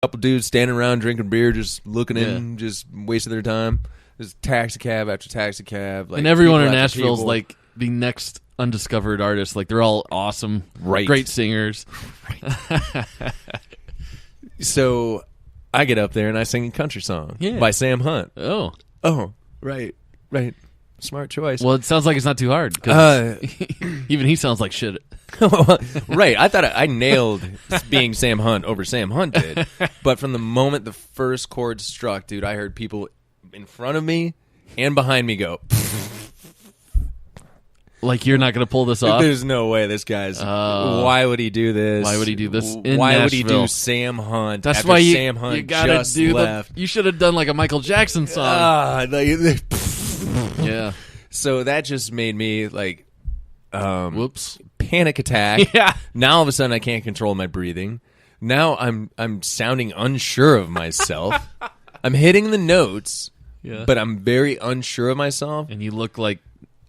couple dudes standing around drinking beer, just looking in, just wasting their time. There's taxi cab after taxi cab. Like, and everyone in Nashville's like the next undiscovered artist. Like, they're all awesome, great singers. So I get up there and I sing a country song by Sam Hunt. Oh, right. Smart choice. Well, it sounds like it's not too hard. Cause even he sounds like shit. Right. I thought I nailed being Sam Hunt over Sam Hunt did. But from the moment the first chord struck, dude, I heard people in front of me and behind me go. Like, you're not going to pull this off? There's no way this guy's... why would he do this? Why would he do this in Why Nashville? would he do Sam Hunt That's after why Sam Hunt you gotta just do left? You should have done like a Michael Jackson song. Yeah. So that just made me like... Whoops. Panic attack. Yeah. Now all of a sudden I can't control my breathing. Now I'm sounding unsure of myself. I'm hitting the notes, but I'm very unsure of myself. And you look like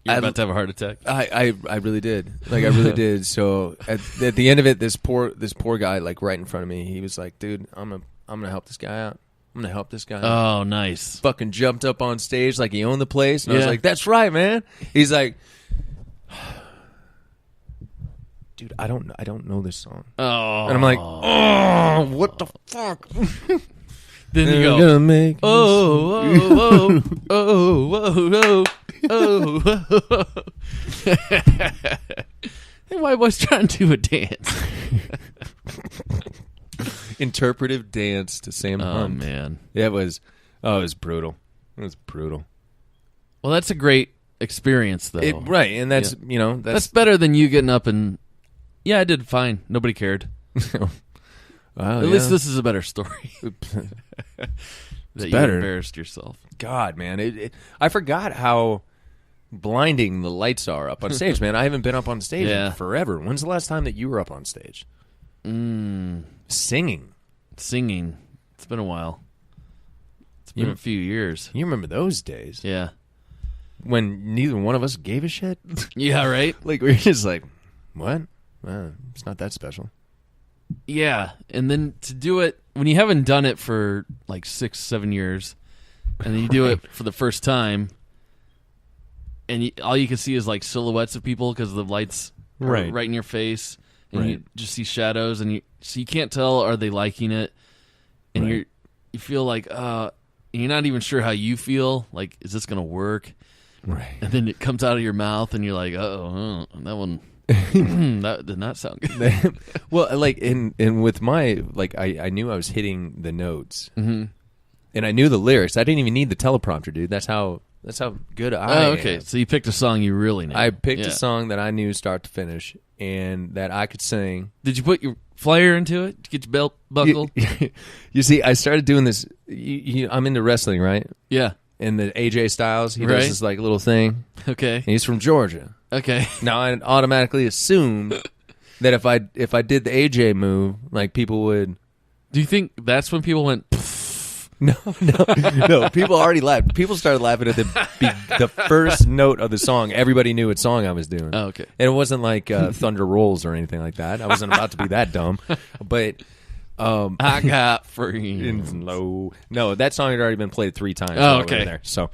you're about to have a heart attack. I really did. Like, I really did. So at the end of it, this poor guy, like, right in front of me, he was like, dude, I'm gonna help this guy out. I'm gonna help this guy out. Oh, nice. Fucking jumped up on stage like he owned the place. And I was like, that's right, man. He's like, dude, I don't know this song. Oh. And I'm like, oh, what the fuck? Then you go, make oh, Hey, white boy's trying to do a dance. Interpretive dance to Sam Hunt. Oh, man. Yeah, it was brutal. It was brutal. Well, that's a great experience, though. Right, and that's, that's better than you getting up and, I did fine. Nobody cared. Wow, At least this is a better story. That you embarrassed yourself. God, man. I forgot how blinding the lights are up on stage, man. I haven't been up on stage in forever. When's the last time that you were up on stage? Singing. It's been a while. It's been a few years. You remember those days? Yeah. When neither one of us gave a shit? Yeah, right? Like, we were just like, what? It's not that special. Yeah, and then to do it when you haven't done it for like 6-7 years, and then you do it for the first time, and all you can see is like silhouettes of people because the lights are right in your face, and you just see shadows, and so you can't tell, are they liking it, and you feel like you're not even sure how you feel, like, is this gonna work? Right. And then it comes out of your mouth, and you're like, that one. That did not sound good. Well, like in with my, like, I knew I was hitting the notes, and I knew the lyrics. I didn't even need the teleprompter, dude. That's how good I am. Okay, so you picked a song you really knew. I picked a song that I knew start to finish and that I could sing. Did you put your flyer into it? Did you get your belt buckled? You see, I started doing this. I'm into wrestling, right? Yeah. And the AJ Styles, he does this like little thing. Okay. And he's from Georgia. Okay. Now I automatically assumed that if I did the AJ move, like, people would. Do you think that's when people went? No. People already laughed. People started laughing at the first note of the song. Everybody knew what song I was doing. Oh, okay. And it wasn't like Thunder Rolls or anything like that. I wasn't about to be that dumb. But I got friends. No, that song had already been played 3 times. Oh, okay. There. So,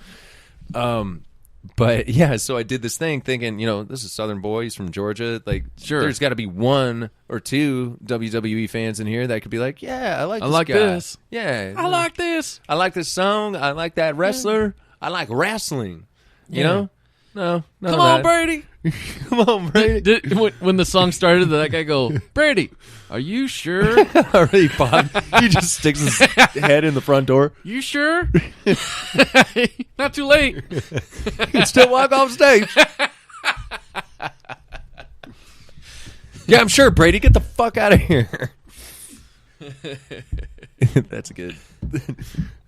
but yeah, so I did this thing thinking, this is Southern boy. He's from Georgia. Like, sure, there's got to be 1 or 2 WWE fans in here that could be like, yeah, I like guy. This. Yeah, I like this. I like this song. I like that wrestler. I like wrestling. You know? No. Come on, Brady. Come on, Brady. When the song started, did that guy go, Brady, are you sure? Already, Bob. He just sticks his head in the front door. You sure? Not too late. You can still walk off stage. Yeah, I'm sure, Brady. Get the fuck out of here. That's good.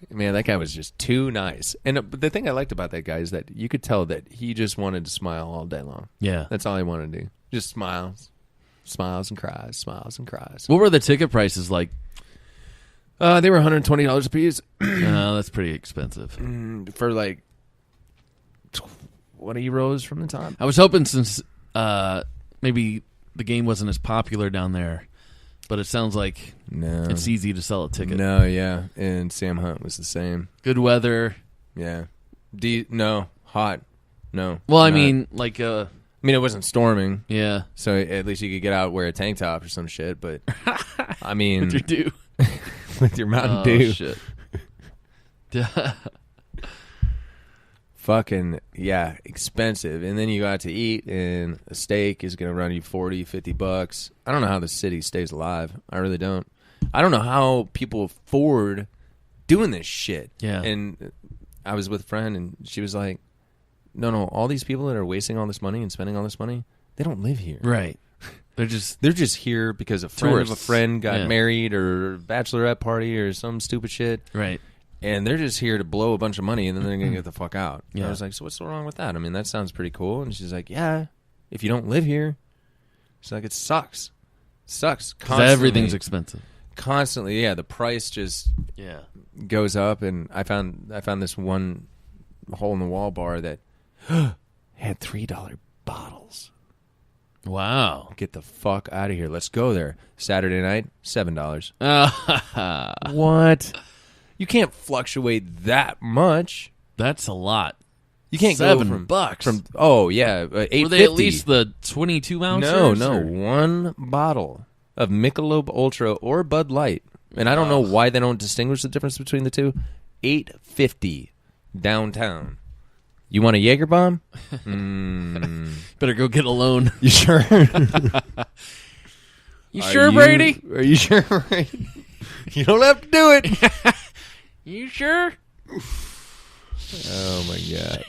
Man, that guy was just too nice. And the thing I liked about that guy is that you could tell that he just wanted to smile all day long. Yeah. That's all he wanted to do. Just smiles. Smiles and cries. Smiles and cries. What were the ticket prices like? They were $120 a piece. That's pretty expensive. For like 20 rows from the top. I was hoping since maybe the game wasn't as popular down there But it sounds like No. it's easy to sell a ticket. No, yeah. And Sam Hunt was the same. Good weather. Yeah. No. Hot. No. Well, I not. mean, like, I mean, it wasn't storming, yeah. so at least you could get out, wear a tank top or some shit. But I mean, With your dew. with your Mountain Oh, Dew, shit. fucking yeah, expensive. And then you go out to eat, and a steak is going to run you $40-$50. I don't know how the city stays alive. I really don't. I don't know how people afford doing this shit. Yeah. And I was with a friend, and she was like, No, all these people that are wasting all this money and spending all this money, they don't live here. Right. They're just here because a friend of a Tourists. friend got Yeah. married or bachelorette party or some stupid shit. right. And they're just here to blow a bunch of money and then they're going to get the fuck out. And Yeah. I was like, so what's wrong with that? I mean, that sounds pretty cool. And she's like, yeah, if you don't live here. She's like, it sucks. Sucks. 'Cause Constantly. everything's expensive. Constantly, yeah. The price just Yeah. goes up. And I found this one hole-in-the-wall bar that had $3 bottles. Wow. Get the fuck out of here. Let's go there. Saturday night, $7. That's What? You can't fluctuate that much. a lot. You can't $7 go from bucks. From $8.50. Were they at least the 22 ounces? No, or- one bottle of Michelob Ultra or Bud Light, and I don't know why they don't distinguish the difference between the two. $8.50 downtown. You want a Jaeger bomb? Better go get a loan. You sure? You sure, Brady? Are you sure, Brady? You don't have to do it. You sure? Oh my god.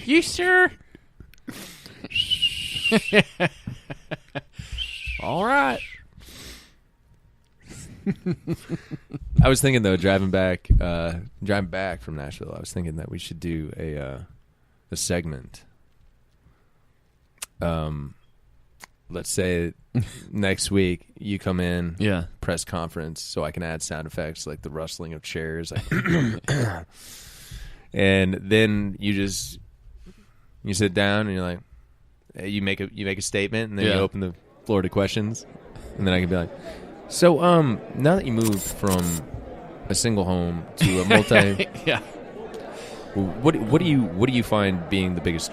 You sure? All right. I was thinking though, driving back from Nashville, I was thinking that we should do a segment. Let's say next week you come in, Yeah. press conference, so I can add sound effects like the rustling of chairs, like and then you sit down and you're like, you make a statement, and then Yeah. you open the floor to questions, and then I can be like, so now that you moved from a single home to a multi, Yeah. what do you find being the biggest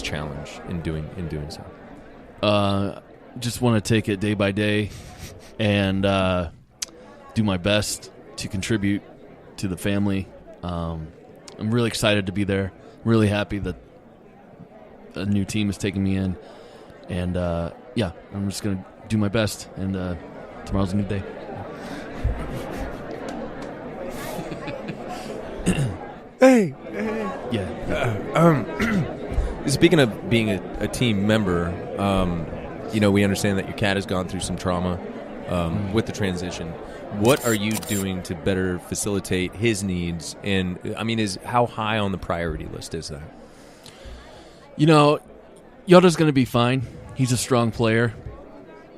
challenge in doing so? Just want to take it day by day and do my best to contribute to the family. I'm really excited to be there. I'm really happy that a new team is taking me in. And, yeah, I'm just going to do my best. And tomorrow's a new day. Hey. Yeah. Speaking of being a team member, we understand that your cat has gone through some trauma with the transition. What are you doing to better facilitate his needs? And I mean, how high on the priority list is that? Yoda's going to be fine. He's a strong player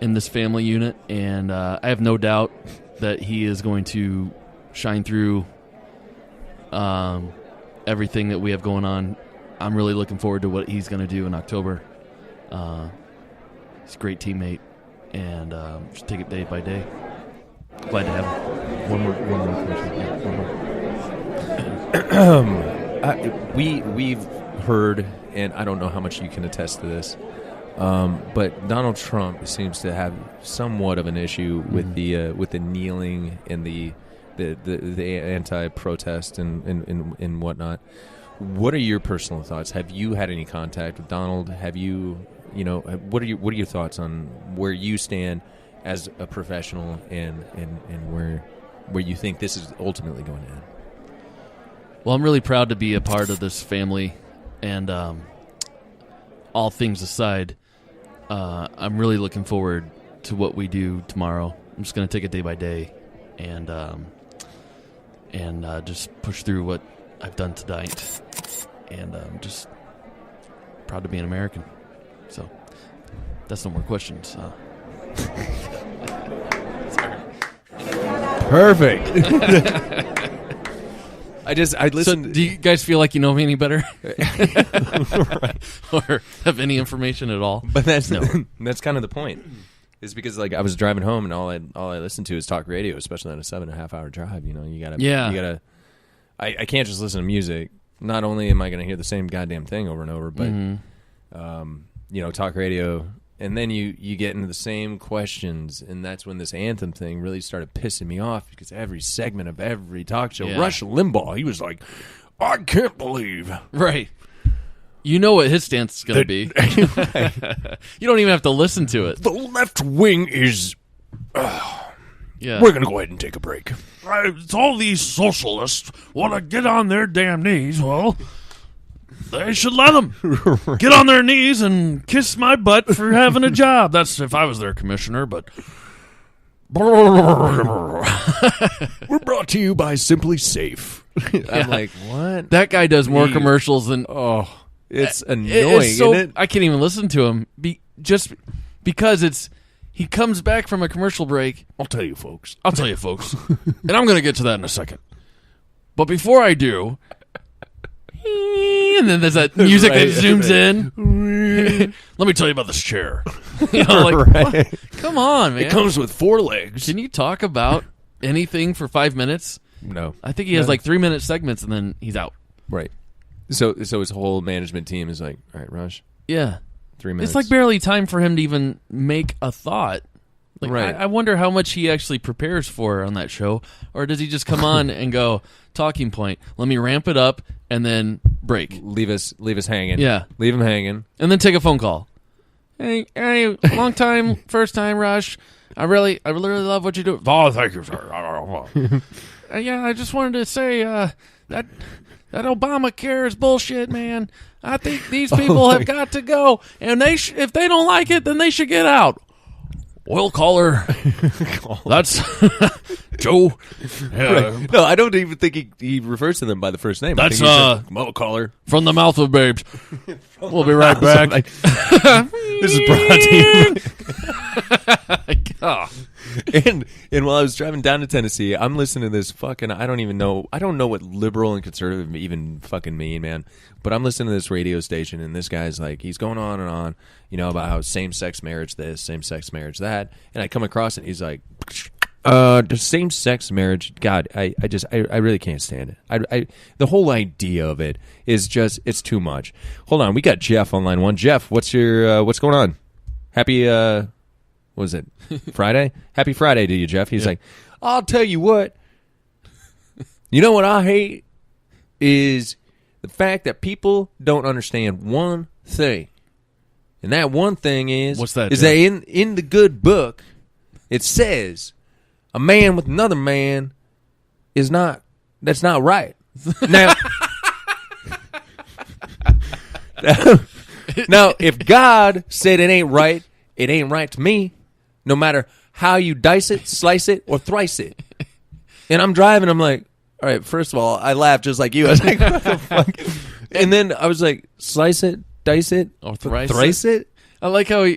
in this family unit, and I have no doubt that he is going to shine through everything that we have going on. I'm really looking forward to what he's going to do in October. He's a great teammate, and just take it day by day. Glad to have him. One more question. Yeah, we've heard, and I don't know how much you can attest to this, but Donald Trump seems to have somewhat of an issue with the kneeling and the anti-protest and whatnot. What are your personal thoughts? Have you had any contact with Donald? Have you, what are your thoughts on where you stand as a professional and where you think this is ultimately going to end? Well, I'm really proud to be a part of this family, and all things aside, I'm really looking forward to what we do tomorrow. I'm just going to take it day by day, and just push through what I've done tonight, and I'm just proud to be an American. So that's no more questions. Perfect. I listened. So, do you guys feel like you know me any better, or have any information at all? But that's No. that's kind of the point. is because like I was driving home and all I listened to is talk radio, especially on a 7.5 hour drive. You know, you gotta. I can't just listen to music. Not only am I going to hear the same goddamn thing over and over, but you know, talk radio. And then you get into the same questions, and that's when this anthem thing really started pissing me off because every segment of every talk show, Rush Limbaugh, he was like, I can't believe. Right. You know what his stance is going to be. You don't even have to listen to it. The left wing is... Yeah. We're going to go ahead and take a break. It's all these socialists want to get on their damn knees. Well... they should let them get on their knees and kiss my butt for having a job. That's if I was their commissioner, but... We're brought to you by Simply Safe. I'm like, what? That guy does more commercials than... Oh, it's annoying, isn't it? I can't even listen to him just because it's... He comes back from a commercial break. I'll tell you, folks. And I'm going to get to that in a second. But before I do... and then there's that music that zooms in. Let me tell you about this chair. You know, like, come on, man. It comes with 4 legs. Can you talk about anything for 5 minutes? No. I think he has like 3-minute segments, and then he's out. Right. So his whole management team is like, all right, Rush. Yeah. 3 minutes. It's like barely time for him to even make a thought. Like, right. I wonder how much he actually prepares for on that show, or does he just come on and go, talking point, let me ramp it up, and then break. Leave us hanging. Yeah. Leave him hanging. And then take a phone call. Hey, long time, first time, Rush. I really love what you do. Oh, thank you, sir. Yeah, I just wanted to say that Obamacare is bullshit, man. I think these people have got to go, and if they don't like it, then they should get out. Oil caller. That's Joe. Right. No, I don't even think he refers to them by the first name. That's oil caller from the mouth of babes. We'll be right back. This is brought to you. Oh. And while I was driving down to Tennessee, I'm listening to this fucking, I don't know what liberal and conservative even fucking mean, man. But I'm listening to this radio station, and this guy's like, he's going on and on, you know, about how same-sex marriage this, same-sex marriage that. And I come across it, and he's like, the same-sex marriage, God, I really can't stand it. The whole idea of it is just, it's too much. Hold on, we got Jeff on line 1. Jeff, what's going on? Happy, what was it, Friday? Happy Friday to you, Jeff. He's like, I'll tell you what. You know what I hate is the fact that people don't understand one thing. And that one thing is... What's that, is that in the good book, it says a man with another man is not... That's not right. Now... Now, if God said it ain't right to me, no matter how you dice it, slice it, or thrice it. And I'm driving, I'm like, all right, first of all, I laughed just like you. I was like, what the fuck? And then I was like, slice it, dice it, Or thrice it? I like how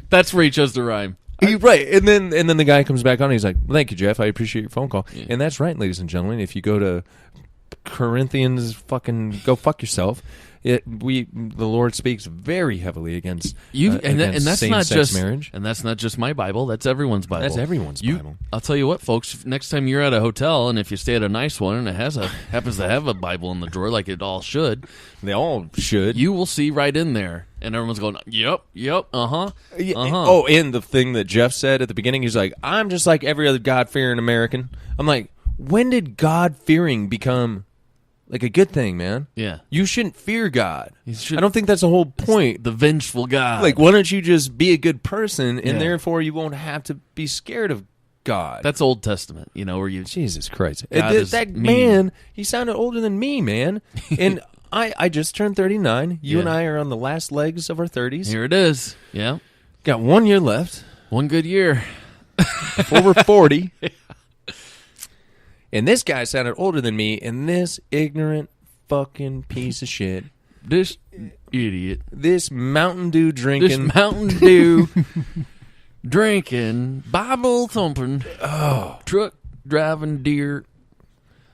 that's where he chose to rhyme. Right. And then the guy comes back on, and he's like, well, thank you, Jeff. I appreciate your phone call. Yeah. And that's right, ladies and gentlemen. If you go to Corinthians, fucking go fuck yourself. The Lord speaks very heavily against and that's not just marriage. And that's not just my Bible. That's everyone's Bible. That's everyone's Bible. I'll tell you what, folks. Next time you're at a hotel, and if you stay at a nice one, and it happens to have a Bible in the drawer, like it all should, they all should. You will see right in there, and everyone's going, "Yep, uh-huh." Oh, and the thing that Jeff said at the beginning, he's like, "I'm just like every other God-fearing American." I'm like, when did God-fearing become like a good thing, man? Yeah. You shouldn't fear God. I don't think that's the whole point. The vengeful God. Like, why don't you just be a good person, and therefore you won't have to be scared of God? That's Old Testament, you know, where you... Jesus Christ. That man, he sounded older than me, man. And I just turned 39. You and I are on the last legs of our 30s. Here it is. Yeah. Got 1 year left. One good year. Before we're 40. And this guy sounded older than me, and this ignorant fucking piece of shit. This idiot. This Mountain Dew drinking. This Mountain Dew drinking, Bible thumping, truck driving deer.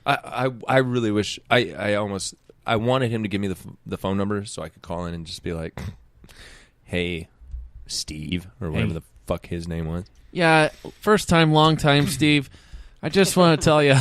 I really wish, I wanted him to give me the phone number so I could call in and just be like, hey, Steve, or whatever the fuck his name was. Yeah, first time, long time, Steve. I just want to tell you,